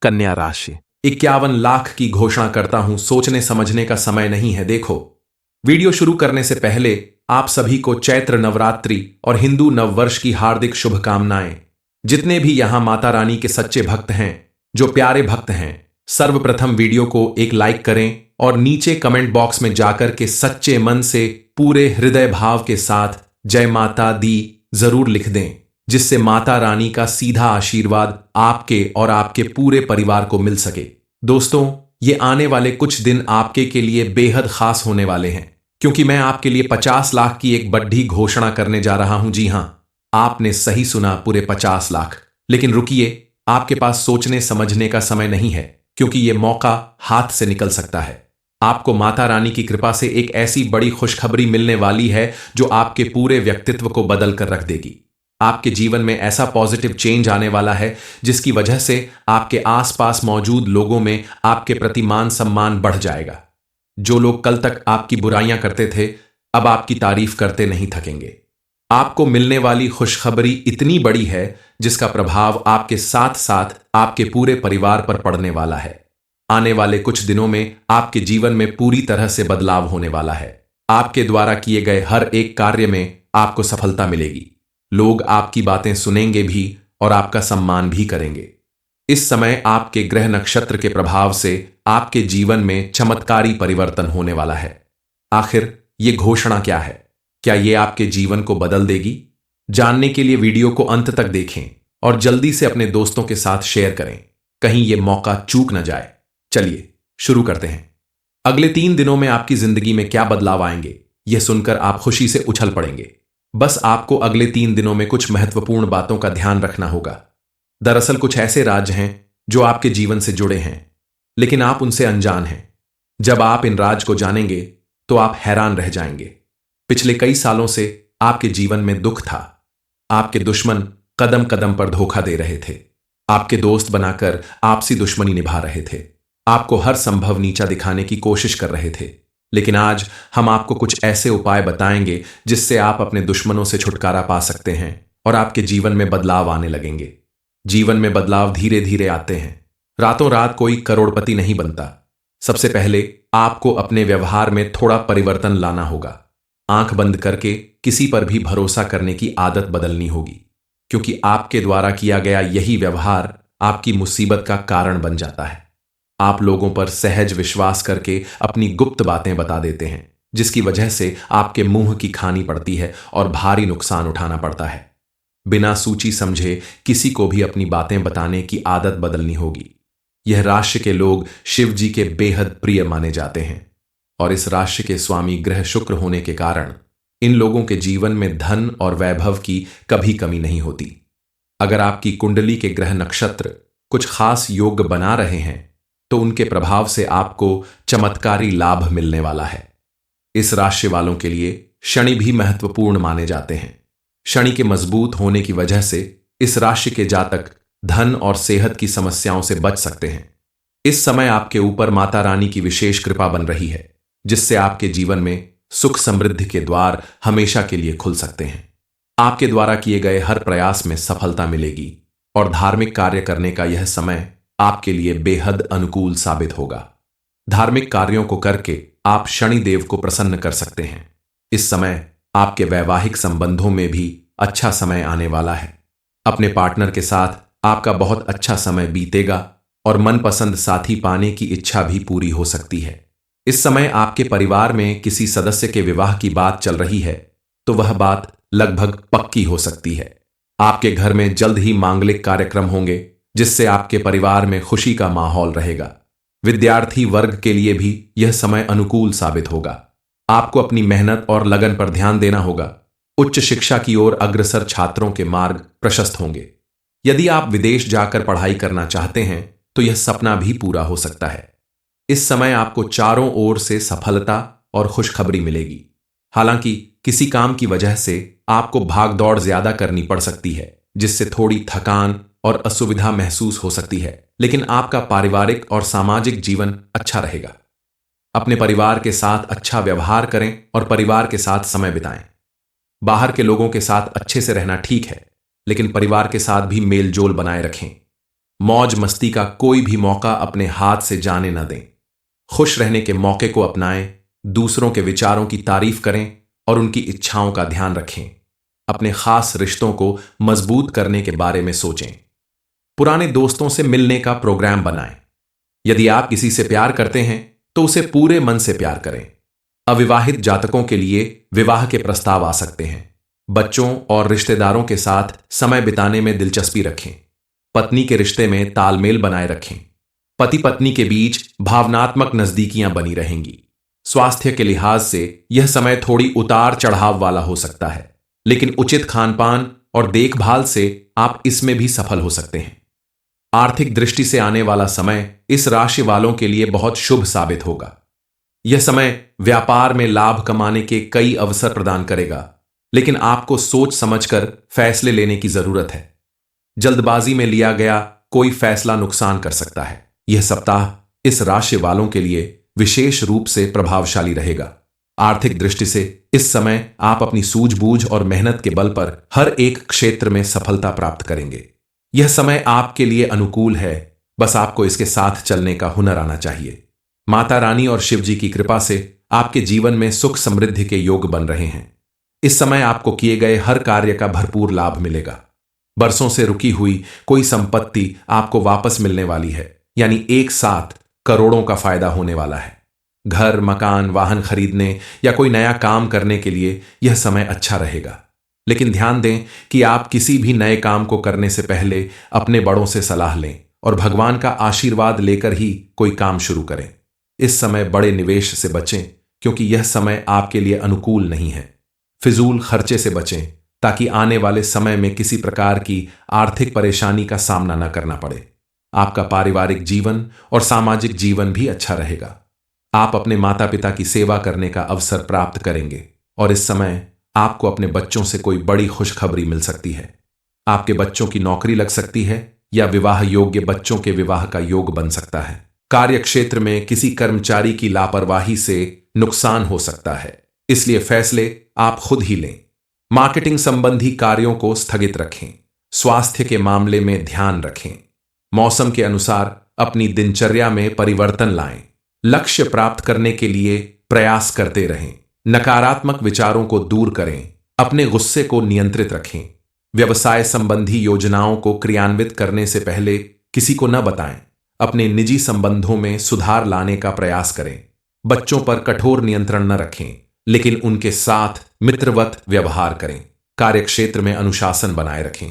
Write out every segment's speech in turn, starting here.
कन्या राशि। 51 लाख की घोषणा करता हूं, सोचने समझने का समय नहीं है। देखो, वीडियो शुरू करने से पहले आप सभी को चैत्र नवरात्रि और हिंदू नववर्ष की हार्दिक शुभकामनाएं। जितने भी यहां माता रानी के सच्चे भक्त हैं, जो प्यारे भक्त हैं, सर्वप्रथम वीडियो को एक लाइक करें और नीचे कमेंट बॉक्स में जाकर के सच्चे मन से पूरे हृदय भाव के साथ जय माता दी जरूर लिख दें, जिससे माता रानी का सीधा आशीर्वाद आपके और आपके पूरे परिवार को मिल सके। दोस्तों, ये आने वाले कुछ दिन आपके के लिए बेहद खास होने वाले हैं, क्योंकि मैं आपके लिए 50 लाख की एक बड़ी घोषणा करने जा रहा हूं। जी हां, आपने सही सुना, पूरे 50 लाख। लेकिन रुकिए, आपके पास सोचने समझने का समय नहीं है, क्योंकि यह मौका हाथ से निकल सकता है। आपको माता रानी की कृपा से एक ऐसी बड़ी खुशखबरी मिलने वाली है जो आपके पूरे व्यक्तित्व को बदल कर रख देगी। आपके जीवन में ऐसा पॉजिटिव चेंज आने वाला है जिसकी वजह से आपके आसपास मौजूद लोगों में आपके प्रति मान सम्मान बढ़ जाएगा। जो लोग कल तक आपकी बुराइयां करते थे, अब आपकी तारीफ करते नहीं थकेंगे। आपको मिलने वाली खुशखबरी इतनी बड़ी है जिसका प्रभाव आपके साथ साथ आपके पूरे परिवार पर पड़ने वाला है। आने वाले कुछ दिनों में आपके जीवन में पूरी तरह से बदलाव होने वाला है। आपके द्वारा किए गए हर एक कार्य में आपको सफलता मिलेगी। लोग आपकी बातें सुनेंगे भी और आपका सम्मान भी करेंगे। इस समय आपके ग्रह नक्षत्र के प्रभाव से आपके जीवन में चमत्कारी परिवर्तन होने वाला है। आखिर ये घोषणा क्या है? क्या ये आपके जीवन को बदल देगी? जानने के लिए वीडियो को अंत तक देखें और जल्दी से अपने दोस्तों के साथ शेयर करें, कहीं ये मौका चूक न जाए। चलिए शुरू करते हैं। अगले 3 दिनों में आपकी जिंदगी में क्या बदलाव आएंगे, यह सुनकर आप खुशी से उछल पड़ेंगे। बस आपको अगले 3 दिनों में कुछ महत्वपूर्ण बातों का ध्यान रखना होगा। दरअसल कुछ ऐसे राज हैं जो आपके जीवन से जुड़े हैं, लेकिन आप उनसे अनजान हैं। जब आप इन राज को जानेंगे तो आप हैरान रह जाएंगे। पिछले कई सालों से आपके जीवन में दुख था। आपके दुश्मन कदम कदम पर धोखा दे रहे थे। आपके दोस्त बनाकर आपसी दुश्मनी निभा रहे थे। आपको हर संभव नीचा दिखाने की कोशिश कर रहे थे। लेकिन आज हम आपको कुछ ऐसे उपाय बताएंगे जिससे आप अपने दुश्मनों से छुटकारा पा सकते हैं और आपके जीवन में बदलाव आने लगेंगे। जीवन में बदलाव धीरे धीरे आते हैं। रातों रात कोई करोड़पति नहीं बनता। सबसे पहले आपको अपने व्यवहार में थोड़ा परिवर्तन लाना होगा। आंख बंद करके किसी पर भी भरोसा करने की आदत बदलनी होगी, क्योंकि आपके द्वारा किया गया यही व्यवहार आपकी मुसीबत का कारण बन जाता है। आप लोगों पर सहज विश्वास करके अपनी गुप्त बातें बता देते हैं, जिसकी वजह से आपके मुंह की खानी पड़ती है और भारी नुकसान उठाना पड़ता है। बिना सूची समझे किसी को भी अपनी बातें बताने की आदत बदलनी होगी। यह राशि के लोग शिव जी के बेहद प्रिय माने जाते हैं और इस राशि के स्वामी ग्रह शुक्र होने के कारण इन लोगों के जीवन में धन और वैभव की कभी कमी नहीं होती। अगर आपकी कुंडली के ग्रह नक्षत्र कुछ खास योग बना रहे हैं तो उनके प्रभाव से आपको चमत्कारी लाभ मिलने वाला है। इस राशि वालों के लिए शनि भी महत्वपूर्ण माने जाते हैं। शनि के मजबूत होने की वजह से इस राशि के जातक धन और सेहत की समस्याओं से बच सकते हैं। इस समय आपके ऊपर माता रानी की विशेष कृपा बन रही है, जिससे आपके जीवन में सुख समृद्धि के द्वार हमेशा के लिए खुल सकते हैं। आपके द्वारा किए गए हर प्रयास में सफलता मिलेगी और धार्मिक कार्य करने का यह समय आपके लिए बेहद अनुकूल साबित होगा। धार्मिक कार्यों को करके आप शनि देव को प्रसन्न कर सकते हैं। इस समय आपके वैवाहिक संबंधों में भी अच्छा समय आने वाला है। अपने पार्टनर के साथ आपका बहुत अच्छा समय बीतेगा और मनपसंद साथी पाने की इच्छा भी पूरी हो सकती है। इस समय आपके परिवार में किसी सदस्य के विवाह की बात चल रही है तो वह बात लगभग पक्की हो सकती है। आपके घर में जल्द ही मांगलिक कार्यक्रम होंगे, जिससे आपके परिवार में खुशी का माहौल रहेगा। विद्यार्थी वर्ग के लिए भी यह समय अनुकूल साबित होगा। आपको अपनी मेहनत और लगन पर ध्यान देना होगा। उच्च शिक्षा की ओर अग्रसर छात्रों के मार्ग प्रशस्त होंगे। यदि आप विदेश जाकर पढ़ाई करना चाहते हैं तो यह सपना भी पूरा हो सकता है। इस समय आपको चारों ओर से सफलता और खुशखबरी मिलेगी। हालांकि किसी काम की वजह से आपको भागदौड़ ज्यादा करनी पड़ सकती है, जिससे थोड़ी थकान और असुविधा महसूस हो सकती है, लेकिन आपका पारिवारिक और सामाजिक जीवन अच्छा रहेगा। अपने परिवार के साथ अच्छा व्यवहार करें और परिवार के साथ समय बिताएं। बाहर के लोगों के साथ अच्छे से रहना ठीक है, लेकिन परिवार के साथ भी मेल जोल बनाए रखें। मौज मस्ती का कोई भी मौका अपने हाथ से जाने न दें। खुश रहने के मौके को अपनाएं, दूसरों के विचारों की तारीफ करें और उनकी इच्छाओं का ध्यान रखें। अपने खास रिश्तों को मजबूत करने के बारे में सोचें। पुराने दोस्तों से मिलने का प्रोग्राम बनाएं। यदि आप किसी से प्यार करते हैं तो उसे पूरे मन से प्यार करें। अविवाहित जातकों के लिए विवाह के प्रस्ताव आ सकते हैं। बच्चों और रिश्तेदारों के साथ समय बिताने में दिलचस्पी रखें। पत्नी के रिश्ते में तालमेल बनाए रखें। पति पत्नी के बीच भावनात्मक नजदीकियां बनी रहेंगी। स्वास्थ्य के लिहाज से यह समय थोड़ी उतार चढ़ाव वाला हो सकता है, लेकिन उचित खानपान और देखभाल से आप इसमें भी सफल हो सकते हैं। आर्थिक दृष्टि से आने वाला समय इस राशि वालों के लिए बहुत शुभ साबित होगा। यह समय व्यापार में लाभ कमाने के कई अवसर प्रदान करेगा, लेकिन आपको सोच समझकर फैसले लेने की जरूरत है। जल्दबाजी में लिया गया कोई फैसला नुकसान कर सकता है। यह सप्ताह इस राशि वालों के लिए विशेष रूप से प्रभावशाली रहेगा। आर्थिक दृष्टि से इस समय आप अपनी सूझबूझ और मेहनत के बल पर हर एक क्षेत्र में सफलता प्राप्त करेंगे। यह समय आपके लिए अनुकूल है, बस आपको इसके साथ चलने का हुनर आना चाहिए। माता रानी और शिव जी की कृपा से आपके जीवन में सुख समृद्धि के योग बन रहे हैं। इस समय आपको किए गए हर कार्य का भरपूर लाभ मिलेगा। बरसों से रुकी हुई कोई संपत्ति आपको वापस मिलने वाली है, यानी एक साथ करोड़ों का फायदा होने वाला है। घर, मकान, वाहन खरीदने या कोई नया काम करने के लिए यह समय अच्छा रहेगा, लेकिन ध्यान दें कि आप किसी भी नए काम को करने से पहले अपने बड़ों से सलाह लें और भगवान का आशीर्वाद लेकर ही कोई काम शुरू करें। इस समय बड़े निवेश से बचें, क्योंकि यह समय आपके लिए अनुकूल नहीं है। फिजूल खर्चे से बचें ताकि आने वाले समय में किसी प्रकार की आर्थिक परेशानी का सामना न करना पड़े। आपका पारिवारिक जीवन और सामाजिक जीवन भी अच्छा रहेगा। आप अपने माता पिता की सेवा करने का अवसर प्राप्त करेंगे और इस समय आपको अपने बच्चों से कोई बड़ी खुशखबरी मिल सकती है। आपके बच्चों की नौकरी लग सकती है या विवाह योग्य बच्चों के विवाह का योग बन सकता है। कार्य क्षेत्र में किसी कर्मचारी की लापरवाही से नुकसान हो सकता है, इसलिए फैसले आप खुद ही लें। मार्केटिंग संबंधी कार्यों को स्थगित रखें। स्वास्थ्य के मामले में ध्यान रखें। मौसम के अनुसार अपनी दिनचर्या में परिवर्तन लाएं। लक्ष्य प्राप्त करने के लिए प्रयास करते रहें। नकारात्मक विचारों को दूर करें। अपने गुस्से को नियंत्रित रखें। व्यवसाय संबंधी योजनाओं को क्रियान्वित करने से पहले किसी को न बताएं। अपने निजी संबंधों में सुधार लाने का प्रयास करें। बच्चों पर कठोर नियंत्रण न रखें, लेकिन उनके साथ मित्रवत व्यवहार करें। कार्यक्षेत्र में अनुशासन बनाए रखें।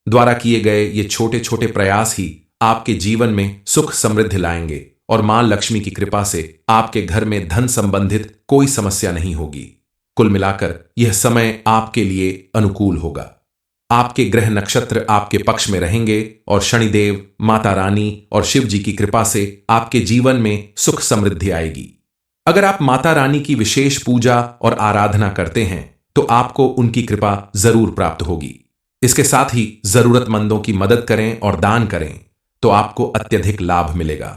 द्वारा किए गए ये छोटे छोटे प्रयास ही आपके जीवन में सुख समृद्धि लाएंगे और मां लक्ष्मी की कृपा से आपके घर में धन संबंधित कोई समस्या नहीं होगी। कुल मिलाकर यह समय आपके लिए अनुकूल होगा। आपके ग्रह नक्षत्र आपके पक्ष में रहेंगे और शनिदेव, माता रानी और शिव जी की कृपा से आपके जीवन में सुख समृद्धि आएगी। अगर आप माता रानी की विशेष पूजा और आराधना करते हैं तो आपको उनकी कृपा जरूर प्राप्त होगी। इसके साथ ही जरूरतमंदों की मदद करें और दान करें तो आपको अत्यधिक लाभ मिलेगा।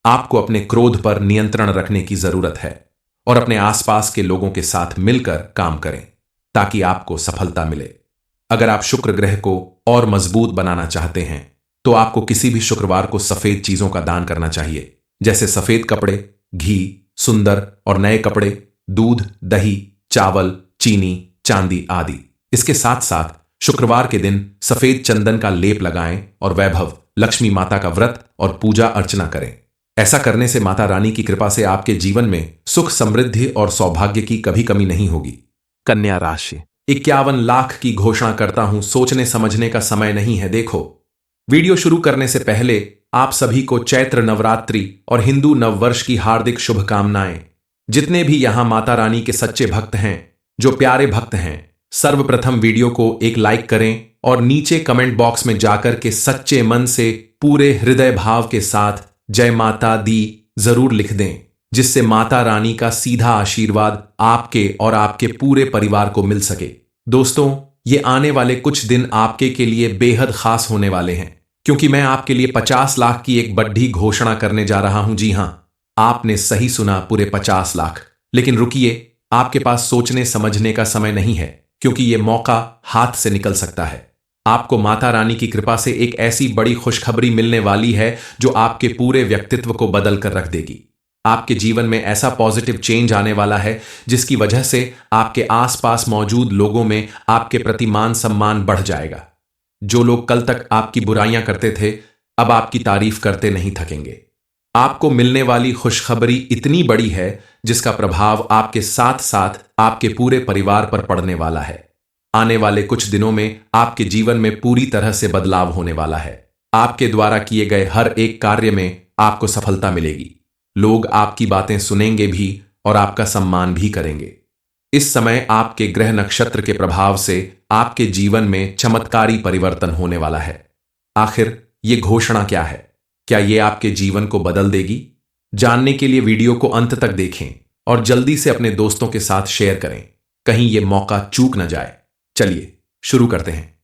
आपको अपने क्रोध पर नियंत्रण रखने की जरूरत है और अपने आसपास के लोगों के साथ मिलकर काम करें ताकि आपको सफलता मिले। अगर आप शुक्र ग्रह को और मजबूत बनाना चाहते हैं तो आपको किसी भी शुक्रवार को सफेद चीजों का दान करना चाहिए, जैसे सफेद कपड़े, घी, सुंदर और नए कपड़े, दूध, दही, चावल, चीनी, चांदी आदि। इसके साथ साथ शुक्रवार के दिन सफेद चंदन का लेप लगाएं और वैभव लक्ष्मी माता का व्रत और पूजा अर्चना करें। ऐसा करने से माता रानी की कृपा से आपके जीवन में सुख समृद्धि और सौभाग्य की कभी कमी नहीं होगी। कन्या राशि 51 लाख की घोषणा करता हूं, सोचने समझने का समय नहीं है। देखो, वीडियो शुरू करने से पहले आप सभी को चैत्र नवरात्रि और हिंदू नववर्ष की हार्दिक शुभकामनाएं। जितने भी यहां माता रानी के सच्चे भक्त हैं, जो प्यारे भक्त हैं, सर्वप्रथम वीडियो को एक लाइक करें और नीचे कमेंट बॉक्स में जाकर के सच्चे मन से पूरे हृदय भाव के साथ जय माता दी जरूर लिख दें, जिससे माता रानी का सीधा आशीर्वाद आपके और आपके पूरे परिवार को मिल सके। दोस्तों, ये आने वाले कुछ दिन आपके के लिए बेहद खास होने वाले हैं, क्योंकि मैं आपके लिए 50 लाख की एक बड़ी घोषणा करने जा रहा हूं। जी हां, आपने सही सुना, पूरे 50 लाख। लेकिन रुकिए, आपके पास सोचने समझने का समय नहीं है, क्योंकि यह मौका हाथ से निकल सकता है। आपको माता रानी की कृपा से एक ऐसी बड़ी खुशखबरी मिलने वाली है जो आपके पूरे व्यक्तित्व को बदल कर रख देगी। आपके जीवन में ऐसा पॉजिटिव चेंज आने वाला है जिसकी वजह से आपके आसपास मौजूद लोगों में आपके प्रति मान सम्मान बढ़ जाएगा। जो लोग कल तक आपकी बुराइयां करते थे, अब आपकी तारीफ करते नहीं थकेंगे। आपको मिलने वाली खुशखबरी इतनी बड़ी है जिसका प्रभाव आपके साथ साथ आपके पूरे परिवार पर पड़ने वाला है। आने वाले कुछ दिनों में आपके जीवन में पूरी तरह से बदलाव होने वाला है। आपके द्वारा किए गए हर एक कार्य में आपको सफलता मिलेगी। लोग आपकी बातें सुनेंगे भी और आपका सम्मान भी करेंगे। इस समय आपके ग्रह नक्षत्र के प्रभाव से आपके जीवन में चमत्कारी परिवर्तन होने वाला है। आखिर ये घोषणा क्या है? क्या ये आपके जीवन को बदल देगी? जानने के लिए वीडियो को अंत तक देखें और जल्दी से अपने दोस्तों के साथ शेयर करें, कहीं ये मौका चूक न जाए। चलिए शुरू करते हैं।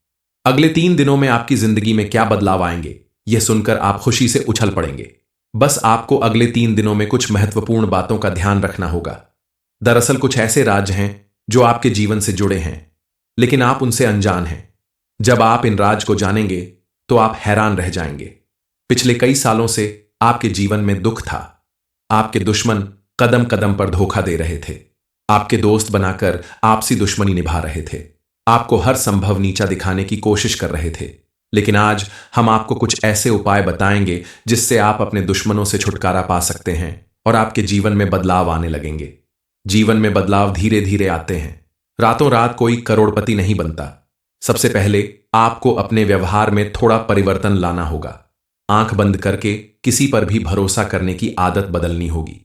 अगले 3 दिनों में आपकी जिंदगी में क्या बदलाव आएंगे, यह सुनकर आप खुशी से उछल पड़ेंगे। बस आपको अगले 3 दिनों में कुछ महत्वपूर्ण बातों का ध्यान रखना होगा। दरअसल कुछ ऐसे राज्य हैं जो आपके जीवन से जुड़े हैं, लेकिन आप उनसे अनजान हैं। जब आप इन राज को जानेंगे तो आप हैरान रह जाएंगे। पिछले कई सालों से आपके जीवन में दुख था। आपके दुश्मन कदम कदम पर धोखा दे रहे थे। आपके दोस्त बनाकर आपसी दुश्मनी निभा रहे थे। आपको हर संभव नीचा दिखाने की कोशिश कर रहे थे। लेकिन आज हम आपको कुछ ऐसे उपाय बताएंगे जिससे आप अपने दुश्मनों से छुटकारा पा सकते हैं और आपके जीवन में बदलाव आने लगेंगे। जीवन में बदलाव धीरे धीरे आते हैं। रातों रात कोई करोड़पति नहीं बनता। सबसे पहले आपको अपने व्यवहार में थोड़ा परिवर्तन लाना होगा। आंख बंद करके किसी पर भी भरोसा करने की आदत बदलनी होगी,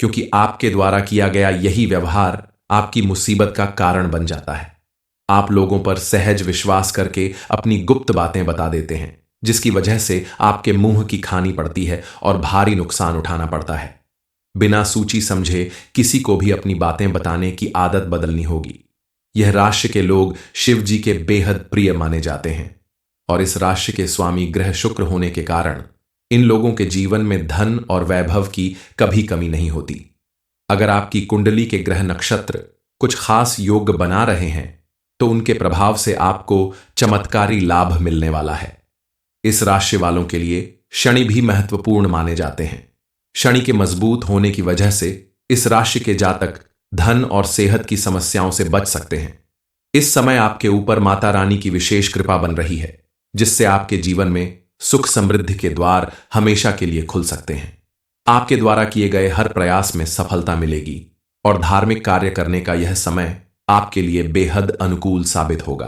क्योंकि आपके द्वारा किया गया यही व्यवहार आपकी मुसीबत का कारण बन जाता है। आप लोगों पर सहज विश्वास करके अपनी गुप्त बातें बता देते हैं, जिसकी वजह से आपके मुंह की खानी पड़ती है और भारी नुकसान उठाना पड़ता है। बिना सूची समझे किसी को भी अपनी बातें बताने की आदत बदलनी होगी। यह राशि के लोग शिव जी के बेहद प्रिय माने जाते हैं और इस राशि के स्वामी ग्रह शुक्र होने के कारण इन लोगों के जीवन में धन और वैभव की कभी कमी नहीं होती। अगर आपकी कुंडली के ग्रह नक्षत्र कुछ खास योग बना रहे हैं तो उनके प्रभाव से आपको चमत्कारी लाभ मिलने वाला है। इस राशि वालों के लिए शनि भी महत्वपूर्ण माने जाते हैं। शनि के मजबूत होने की वजह से इस राशि के जातक धन और सेहत की समस्याओं से बच सकते हैं। इस समय आपके ऊपर माता रानी की विशेष कृपा बन रही है, जिससे आपके जीवन में सुख समृद्धि के द्वार हमेशा के लिए खुल सकते हैं। आपके द्वारा किए गए हर प्रयास में सफलता मिलेगी और धार्मिक कार्य करने का यह समय आपके लिए बेहद अनुकूल साबित होगा।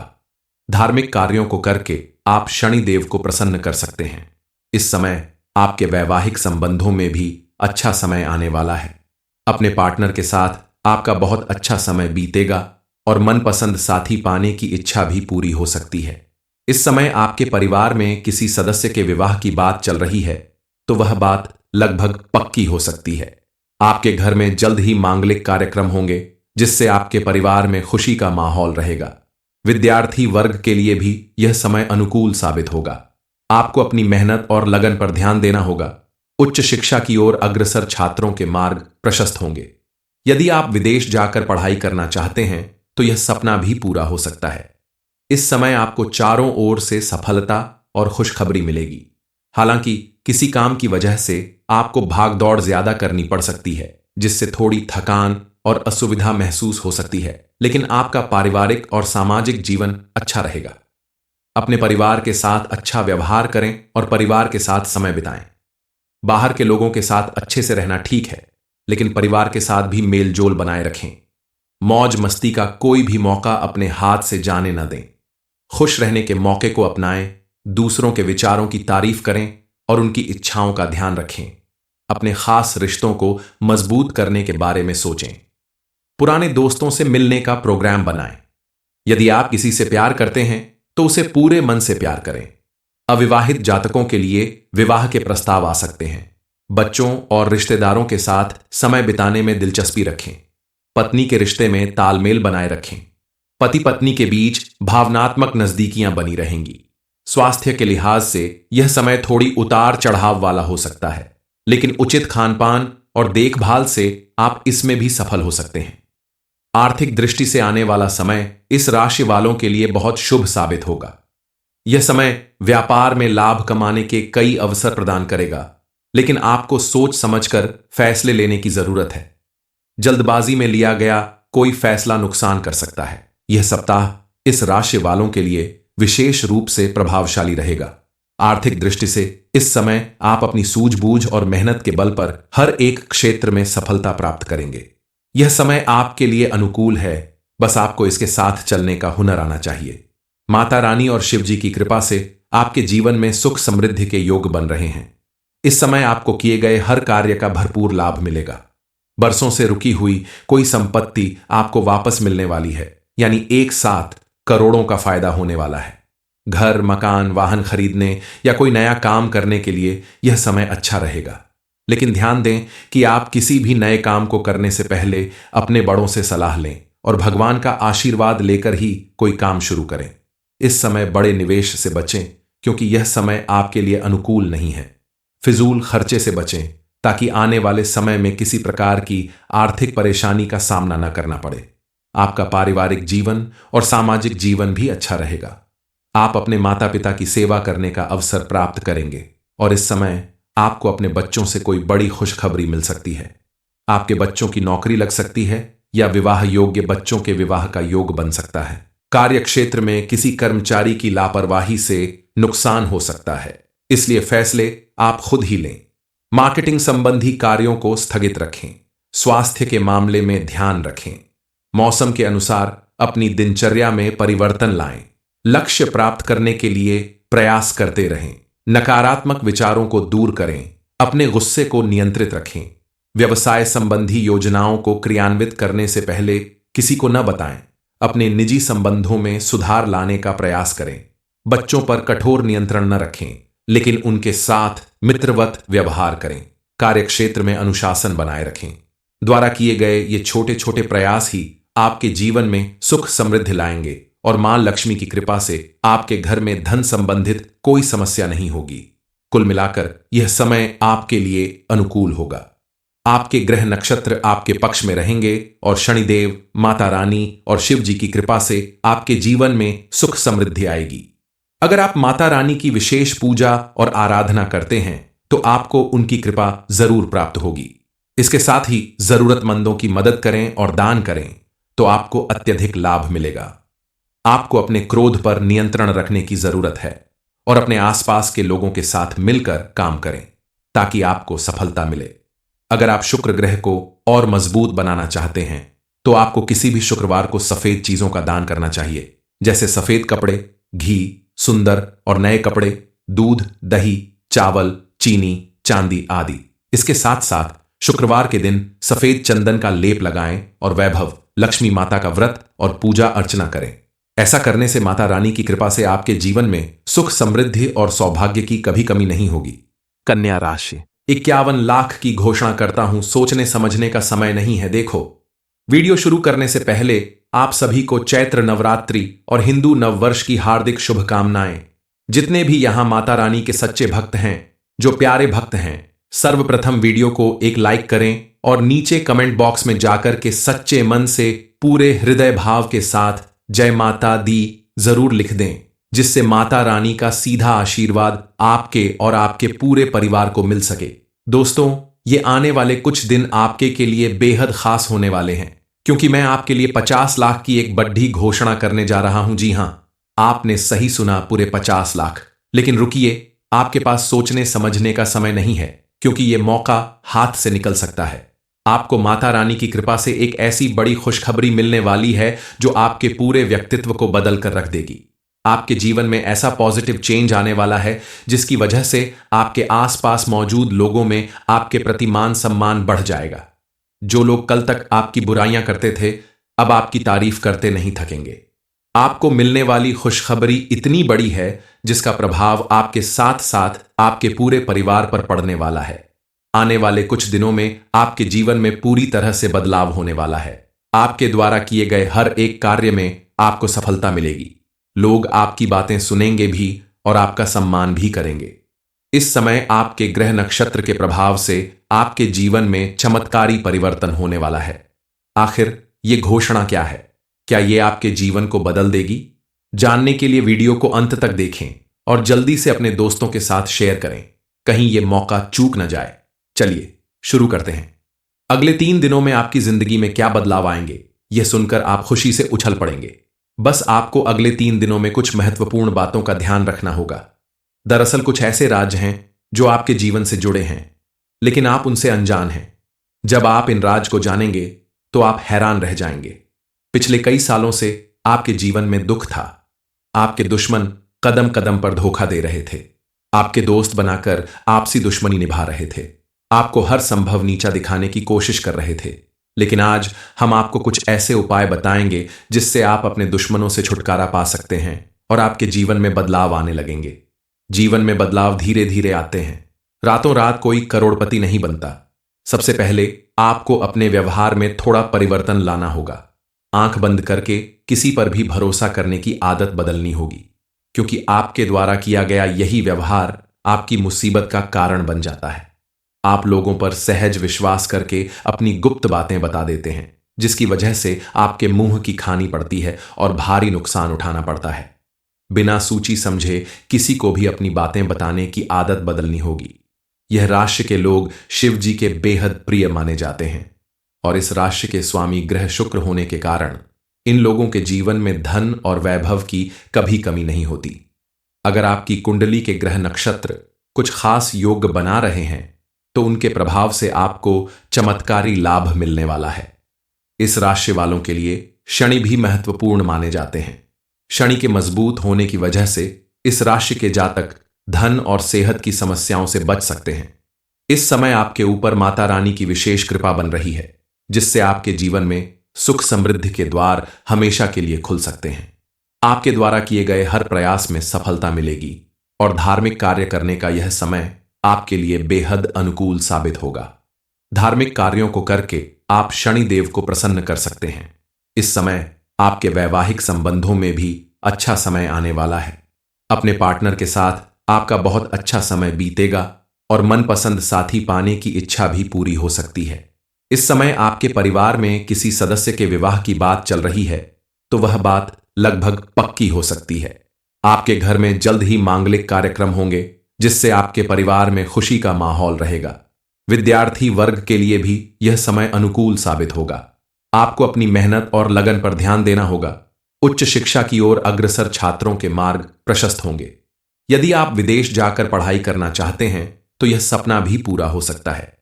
धार्मिक कार्यों को करके आप शनि देव को प्रसन्न कर सकते हैं। इस समय आपके वैवाहिक संबंधों में भी अच्छा समय आने वाला है। अपने पार्टनर के साथ आपका बहुत अच्छा समय बीतेगा और मनपसंद साथी पाने की इच्छा भी पूरी हो सकती है। इस समय आपके परिवार में किसी सदस्य के विवाह की बात चल रही है तो वह बात लगभग पक्की हो सकती है। आपके घर में जल्द ही मांगलिक कार्यक्रम होंगे, जिससे आपके परिवार में खुशी का माहौल रहेगा। विद्यार्थी वर्ग के लिए भी यह समय अनुकूल साबित होगा। आपको अपनी मेहनत और लगन पर ध्यान देना होगा। उच्च शिक्षा की ओर अग्रसर छात्रों के मार्ग प्रशस्त होंगे। यदि आप विदेश जाकर पढ़ाई करना चाहते हैं तो यह सपना भी पूरा हो सकता है। इस समय आपको चारों ओर से सफलता और खुशखबरी मिलेगी। हालांकि किसी काम की वजह से आपको भागदौड़ ज्यादा करनी पड़ सकती है, जिससे थोड़ी थकान और असुविधा महसूस हो सकती है, लेकिन आपका पारिवारिक और सामाजिक जीवन अच्छा रहेगा। अपने परिवार के साथ अच्छा व्यवहार करें और परिवार के साथ समय बिताएं। बाहर के लोगों के साथ अच्छे से रहना ठीक है, लेकिन परिवार के साथ भी मेल जोल बनाए रखें। मौज मस्ती का कोई भी मौका अपने हाथ से जाने न दें। खुश रहने के मौके को अपनाएं, दूसरों के विचारों की तारीफ करें और उनकी इच्छाओं का ध्यान रखें। अपने खास रिश्तों को मजबूत करने के बारे में सोचें। पुराने दोस्तों से मिलने का प्रोग्राम बनाएं। यदि आप किसी से प्यार करते हैं तो उसे पूरे मन से प्यार करें। अविवाहित जातकों के लिए विवाह के प्रस्ताव आ सकते हैं। बच्चों और रिश्तेदारों के साथ समय बिताने में दिलचस्पी रखें। पत्नी के रिश्ते में तालमेल बनाए रखें। पति पत्नी के बीच भावनात्मक नजदीकियां बनी रहेंगी। स्वास्थ्य के लिहाज से यह समय थोड़ी उतार चढ़ाव वाला हो सकता है, लेकिन उचित खानपान और देखभाल से आप इसमें भी सफल हो सकते हैं। आर्थिक दृष्टि से आने वाला समय इस राशि वालों के लिए बहुत शुभ साबित होगा। यह समय व्यापार में लाभ कमाने के कई अवसर प्रदान करेगा, लेकिन आपको सोच समझकर फैसले लेने की जरूरत है। जल्दबाजी में लिया गया कोई फैसला नुकसान कर सकता है। यह सप्ताह इस राशि वालों के लिए विशेष रूप से प्रभावशाली रहेगा। आर्थिक दृष्टि से इस समय आप अपनी सूझबूझ और मेहनत के बल पर हर एक क्षेत्र में सफलता प्राप्त करेंगे। यह समय आपके लिए अनुकूल है, बस आपको इसके साथ चलने का हुनर आना चाहिए। माता रानी और शिव जी की कृपा से आपके जीवन में सुख समृद्धि के योग बन रहे हैं। इस समय आपको किए गए हर कार्य का भरपूर लाभ मिलेगा। बरसों से रुकी हुई कोई संपत्ति आपको वापस मिलने वाली है, यानी एक साथ करोड़ों का फायदा होने वाला है। घर, मकान, वाहन खरीदने या कोई नया काम करने के लिए यह समय अच्छा रहेगा। लेकिन ध्यान दें कि आप किसी भी नए काम को करने से पहले अपने बड़ों से सलाह लें और भगवान का आशीर्वाद लेकर ही कोई काम शुरू करें। इस समय बड़े निवेश से बचें, क्योंकि यह समय आपके लिए अनुकूल नहीं है। फिजूल खर्चे से बचें ताकि आने वाले समय में किसी प्रकार की आर्थिक परेशानी का सामना न करना पड़े। आपका पारिवारिक जीवन और सामाजिक जीवन भी अच्छा रहेगा। आप अपने माता पिता की सेवा करने का अवसर प्राप्त करेंगे और इस समय आपको अपने बच्चों से कोई बड़ी खुशखबरी मिल सकती है। आपके बच्चों की नौकरी लग सकती है या विवाह योग्य बच्चों के विवाह का योग बन सकता है। कार्य क्षेत्र में किसी कर्मचारी की लापरवाही से नुकसान हो सकता है, इसलिए फैसले आप खुद ही लें। मार्केटिंग संबंधी कार्यों को स्थगित रखें। स्वास्थ्य के मामले में ध्यान रखें। मौसम के अनुसार अपनी दिनचर्या में परिवर्तन लाएं। लक्ष्य प्राप्त करने के लिए प्रयास करते रहें। नकारात्मक विचारों को दूर करें। अपने गुस्से को नियंत्रित रखें। व्यवसाय संबंधी योजनाओं को क्रियान्वित करने से पहले किसी को न बताएं। अपने निजी संबंधों में सुधार लाने का प्रयास करें। बच्चों पर कठोर नियंत्रण न रखें, लेकिन उनके साथ मित्रवत व्यवहार करें। कार्यक्षेत्र में अनुशासन बनाए रखें। द्वारा किए गए ये छोटे छोटे प्रयास ही आपके जीवन में सुख समृद्धि लाएंगे और मां लक्ष्मी की कृपा से आपके घर में धन संबंधित कोई समस्या नहीं होगी। कुल मिलाकर यह समय आपके लिए अनुकूल होगा। आपके ग्रह नक्षत्र आपके पक्ष में रहेंगे और शनिदेव, माता रानी और शिव जी की कृपा से आपके जीवन में सुख समृद्धि आएगी। अगर आप माता रानी की विशेष पूजा और आराधना करते हैं तो आपको उनकी कृपा जरूर प्राप्त होगी। इसके साथ ही जरूरतमंदों की मदद करें और दान करें तो आपको अत्यधिक लाभ मिलेगा। आपको अपने क्रोध पर नियंत्रण रखने की जरूरत है और अपने आसपास के लोगों के साथ मिलकर काम करें ताकि आपको सफलता मिले। अगर आप शुक्र ग्रह को और मजबूत बनाना चाहते हैं तो आपको किसी भी शुक्रवार को सफेद चीजों का दान करना चाहिए, जैसे सफेद कपड़े, घी, सुंदर और नए कपड़े, दूध, दही, चावल, चीनी, चांदी आदि। इसके साथ साथ शुक्रवार के दिन सफेद चंदन का लेप लगाएं और वैभव लक्ष्मी माता का व्रत और पूजा अर्चना करें। ऐसा करने से माता रानी की कृपा से आपके जीवन में सुख समृद्धि और सौभाग्य की कभी कमी नहीं होगी। कन्या राशि 51 लाख की घोषणा करता हूं, सोचने समझने का समय नहीं है। देखो, वीडियो शुरू करने से पहले आप सभी को चैत्र नवरात्रि और हिंदू नववर्ष की हार्दिक शुभकामनाएं। जितने भी यहां माता रानी के सच्चे भक्त हैं, जो प्यारे भक्त हैं, सर्वप्रथम वीडियो को एक लाइक करें और नीचे कमेंट बॉक्स में जाकर के सच्चे मन से पूरे हृदय भाव के साथ जय माता दी जरूर लिख दें, जिससे माता रानी का सीधा आशीर्वाद आपके और आपके पूरे परिवार को मिल सके। दोस्तों, ये आने वाले कुछ दिन आपके के लिए बेहद खास होने वाले हैं, क्योंकि मैं आपके लिए 50 लाख की एक बड़ी घोषणा करने जा रहा हूं। जी हां, आपने सही सुना, पूरे 50 लाख। लेकिन रुकिए, आपके पास सोचने समझने का समय नहीं है, क्योंकि यह मौका हाथ से निकल सकता है। आपको माता रानी की कृपा से एक ऐसी बड़ी खुशखबरी मिलने वाली है जो आपके पूरे व्यक्तित्व को बदल कर रख देगी। आपके जीवन में ऐसा पॉजिटिव चेंज आने वाला है जिसकी वजह से आपके आसपास मौजूद लोगों में आपके प्रति मान सम्मान बढ़ जाएगा। जो लोग कल तक आपकी बुराइयां करते थे, अब आपकी तारीफ करते नहीं थकेंगे। आपको मिलने वाली खुशखबरी इतनी बड़ी है जिसका प्रभाव आपके साथ साथ आपके पूरे परिवार पर पड़ने वाला है। आने वाले कुछ दिनों में आपके जीवन में पूरी तरह से बदलाव होने वाला है। आपके द्वारा किए गए हर एक कार्य में आपको सफलता मिलेगी। लोग आपकी बातें सुनेंगे भी और आपका सम्मान भी करेंगे। इस समय आपके ग्रह नक्षत्र के प्रभाव से आपके जीवन में चमत्कारी परिवर्तन होने वाला है। आखिर ये घोषणा क्या है? क्या ये आपके जीवन को बदल देगी? जानने के लिए वीडियो को अंत तक देखें और जल्दी से अपने दोस्तों के साथ शेयर करें, कहीं यह मौका चूक न जाए। चलिए शुरू करते हैं। अगले 3 दिनों में आपकी जिंदगी में क्या बदलाव आएंगे, यह सुनकर आप खुशी से उछल पड़ेंगे। बस आपको अगले 3 दिनों में कुछ महत्वपूर्ण बातों का ध्यान रखना होगा। दरअसल कुछ ऐसे राज हैं जो आपके जीवन से जुड़े हैं, लेकिन आप उनसे अनजान हैं। जब आप इन राज को जानेंगे तो आप हैरान रह जाएंगे। पिछले कई सालों से आपके जीवन में दुख था। आपके दुश्मन कदम कदम पर धोखा दे रहे थे। आपके दोस्त बनाकर आपसी दुश्मनी निभा रहे थे। आपको हर संभव नीचा दिखाने की कोशिश कर रहे थे। लेकिन आज हम आपको कुछ ऐसे उपाय बताएंगे जिससे आप अपने दुश्मनों से छुटकारा पा सकते हैं और आपके जीवन में बदलाव आने लगेंगे। जीवन में बदलाव धीरे धीरे आते हैं। रातों रात कोई करोड़पति नहीं बनता। सबसे पहले आपको अपने व्यवहार में थोड़ा परिवर्तन लाना होगा। आंख बंद करके किसी पर भी भरोसा करने की आदत बदलनी होगी, क्योंकि आपके द्वारा किया गया यही व्यवहार आपकी मुसीबत का कारण बन जाता है। आप लोगों पर सहज विश्वास करके अपनी गुप्त बातें बता देते हैं, जिसकी वजह से आपके मुंह की खानी पड़ती है और भारी नुकसान उठाना पड़ता है। बिना सूची समझे किसी को भी अपनी बातें बताने की आदत बदलनी होगी। यह राशि के लोग शिव जी के बेहद प्रिय माने जाते हैं और इस राशि के स्वामी ग्रह शुक्र होने के कारण इन लोगों के जीवन में धन और वैभव की कभी कमी नहीं होती। अगर आपकी कुंडली के ग्रह नक्षत्र कुछ खास योग बना रहे हैं तो उनके प्रभाव से आपको चमत्कारी लाभ मिलने वाला है। इस राशि वालों के लिए शनि भी महत्वपूर्ण माने जाते हैं। शनि के मजबूत होने की वजह से इस राशि के जातक धन और सेहत की समस्याओं से बच सकते हैं। इस समय आपके ऊपर माता रानी की विशेष कृपा बन रही है, जिससे आपके जीवन में सुख समृद्धि के द्वार हमेशा के लिए खुल सकते हैं। आपके द्वारा किए गए हर प्रयास में सफलता मिलेगी और धार्मिक कार्य करने का यह समय आपके लिए बेहद अनुकूल साबित होगा। धार्मिक कार्यों को करके आप शनि देव को प्रसन्न कर सकते हैं। इस समय आपके वैवाहिक संबंधों में भी अच्छा समय आने वाला है। अपने पार्टनर के साथ आपका बहुत अच्छा समय बीतेगा और मनपसंद साथी पाने की इच्छा भी पूरी हो सकती है। इस समय आपके परिवार में किसी सदस्य के विवाह की बात चल रही है तो वह बात लगभग पक्की हो सकती है। आपके घर में जल्द ही मांगलिक कार्यक्रम होंगे, जिससे आपके परिवार में खुशी का माहौल रहेगा। विद्यार्थी वर्ग के लिए भी यह समय अनुकूल साबित होगा। आपको अपनी मेहनत और लगन पर ध्यान देना होगा। उच्च शिक्षा की ओर अग्रसर छात्रों के मार्ग प्रशस्त होंगे। यदि आप विदेश जाकर पढ़ाई करना चाहते हैं तो यह सपना भी पूरा हो सकता है।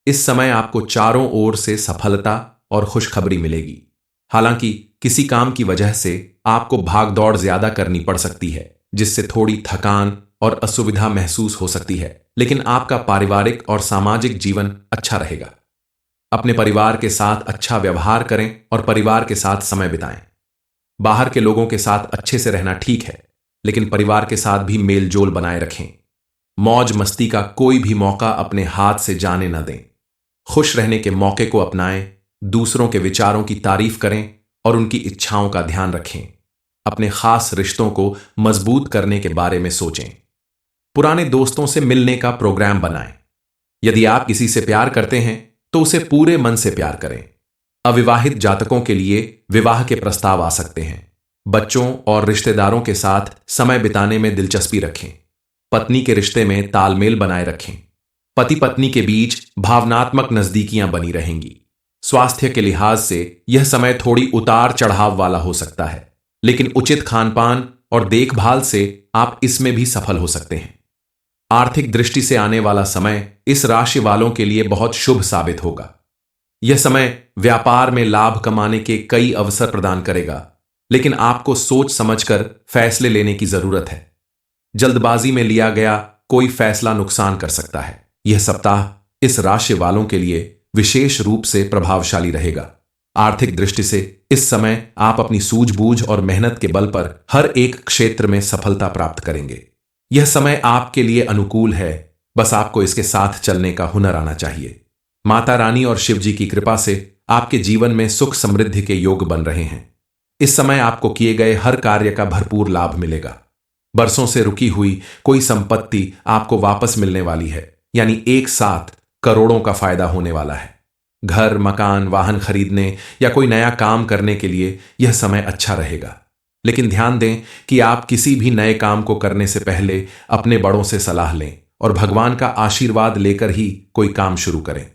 इस समय आपको चारों ओर से सफलता और खुशखबरी मिलेगी। हालांकि किसी काम की वजह से आपको भागदौड़ ज्यादा करनी पड़ सकती है, जिससे थोड़ी थकान और असुविधा महसूस हो सकती है, लेकिन आपका पारिवारिक और सामाजिक जीवन अच्छा रहेगा। अपने परिवार के साथ अच्छा व्यवहार करें और परिवार के साथ समय बिताएं। बाहर के लोगों के साथ अच्छे से रहना ठीक है, लेकिन परिवार के साथ भी मेल जोल बनाए रखें। मौज मस्ती का कोई भी मौका अपने हाथ से जाने न दें। खुश रहने के मौके को अपनाएं, दूसरों के विचारों की तारीफ करें और उनकी इच्छाओं का ध्यान रखें। अपने खास रिश्तों को मजबूत करने के बारे में सोचें। पुराने दोस्तों से मिलने का प्रोग्राम बनाएं। यदि आप किसी से प्यार करते हैं तो उसे पूरे मन से प्यार करें। अविवाहित जातकों के लिए विवाह के प्रस्ताव आ सकते हैं। बच्चों और रिश्तेदारों के साथ समय बिताने में दिलचस्पी रखें। पत्नी के रिश्ते में तालमेल बनाए रखें। पति पत्नी के बीच भावनात्मक नजदीकियां बनी रहेंगी। स्वास्थ्य के लिहाज से यह समय थोड़ी उतार चढ़ाव वाला हो सकता है, लेकिन उचित खानपान और देखभाल से आप इसमें भी सफल हो सकते हैं। आर्थिक दृष्टि से आने वाला समय इस राशि वालों के लिए बहुत शुभ साबित होगा। यह समय व्यापार में लाभ कमाने के कई अवसर प्रदान करेगा, लेकिन आपको सोच समझकर फैसले लेने की जरूरत है। जल्दबाजी में लिया गया कोई फैसला नुकसान कर सकता है। यह सप्ताह इस राशि वालों के लिए विशेष रूप से प्रभावशाली रहेगा। आर्थिक दृष्टि से इस समय आप अपनी सूझबूझ और मेहनत के बल पर हर एक क्षेत्र में सफलता प्राप्त करेंगे। यह समय आपके लिए अनुकूल है, बस आपको इसके साथ चलने का हुनर आना चाहिए। माता रानी और शिव जी की कृपा से आपके जीवन में सुख समृद्धि के योग बन रहे हैं। इस समय आपको किए गए हर कार्य का भरपूर लाभ मिलेगा। बरसों से रुकी हुई कोई संपत्ति आपको वापस मिलने वाली है, यानी एक साथ करोड़ों का फायदा होने वाला है। घर, मकान, वाहन खरीदने या कोई नया काम करने के लिए यह समय अच्छा रहेगा। लेकिन ध्यान दें कि आप किसी भी नए काम को करने से पहले अपने बड़ों से सलाह लें और भगवान का आशीर्वाद लेकर ही कोई काम शुरू करें।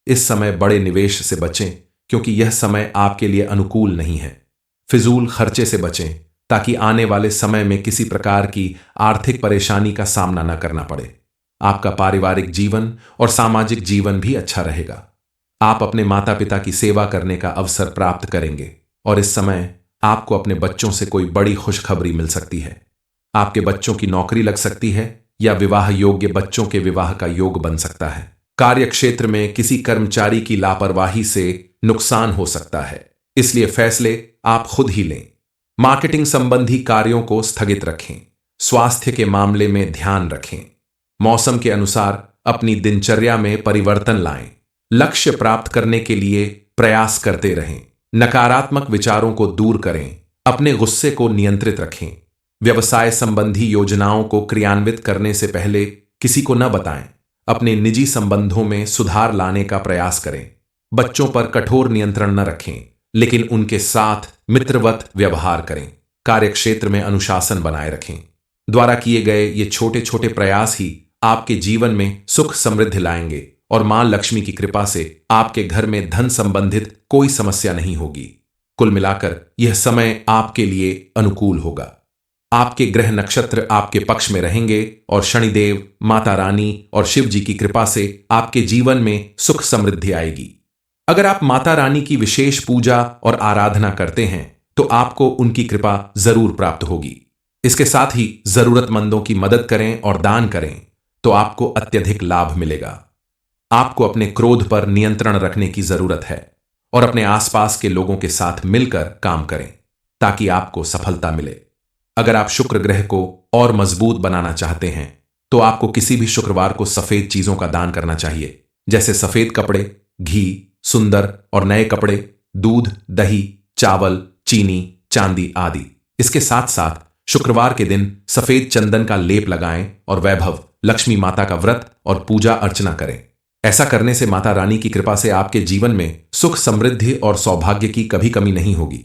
इस समय बड़े निवेश से बचें क्योंकि यह समय आपके लिए अनुकूल नहीं है। फिजूल खर्चे से बचें ताकि आने वाले समय में किसी प्रकार की आर्थिक परेशानी का सामना न करना पड़े। आपका पारिवारिक जीवन और सामाजिक जीवन भी अच्छा रहेगा। आप अपने माता पिता की सेवा करने का अवसर प्राप्त करेंगे और इस समय आपको अपने बच्चों से कोई बड़ी खुशखबरी मिल सकती है। आपके बच्चों की नौकरी लग सकती है या विवाह योग्य बच्चों के विवाह का योग बन सकता है। कार्य क्षेत्र में किसी कर्मचारी की लापरवाही से नुकसान हो सकता है, इसलिए फैसले आप खुद ही लें। मार्केटिंग संबंधी कार्यों को स्थगित रखें। स्वास्थ्य के मामले में ध्यान रखें। मौसम के अनुसार अपनी दिनचर्या में परिवर्तन लाएं। लक्ष्य प्राप्त करने के लिए प्रयास करते रहें। नकारात्मक विचारों को दूर करें। अपने गुस्से को नियंत्रित रखें। व्यवसाय संबंधी योजनाओं को क्रियान्वित करने से पहले किसी को न बताएं। अपने निजी संबंधों में सुधार लाने का प्रयास करें। बच्चों पर कठोर नियंत्रण न रखें, लेकिन उनके साथ मित्रवत व्यवहार करें। कार्यक्षेत्र में अनुशासन बनाए रखें। द्वारा किए गए ये छोटे छोटे प्रयास ही आपके जीवन में सुख समृद्धि लाएंगे और मां लक्ष्मी की कृपा से आपके घर में धन संबंधित कोई समस्या नहीं होगी। कुल मिलाकर यह समय आपके लिए अनुकूल होगा। आपके ग्रह नक्षत्र आपके पक्ष में रहेंगे और शनिदेव, माता रानी और शिव जी की कृपा से आपके जीवन में सुख समृद्धि आएगी। अगर आप माता रानी की विशेष पूजा और आराधना करते हैं तो आपको उनकी कृपा जरूर प्राप्त होगी। इसके साथ ही जरूरतमंदों की मदद करें और दान करें तो आपको अत्यधिक लाभ मिलेगा। आपको अपने क्रोध पर नियंत्रण रखने की जरूरत है और अपने आसपास के लोगों के साथ मिलकर काम करें ताकि आपको सफलता मिले। अगर आप शुक्र ग्रह को और मजबूत बनाना चाहते हैं तो आपको किसी भी शुक्रवार को सफेद चीजों का दान करना चाहिए, जैसे सफेद कपड़े, घी, सुंदर और नए कपड़े, दूध, दही, चावल, चीनी, चांदी आदि। इसके साथ साथ शुक्रवार के दिन सफेद चंदन का लेप लगाएं और वैभव लक्ष्मी माता का व्रत और पूजा अर्चना करें। ऐसा करने से माता रानी की कृपा से आपके जीवन में सुख समृद्धि और सौभाग्य की कभी कमी नहीं होगी।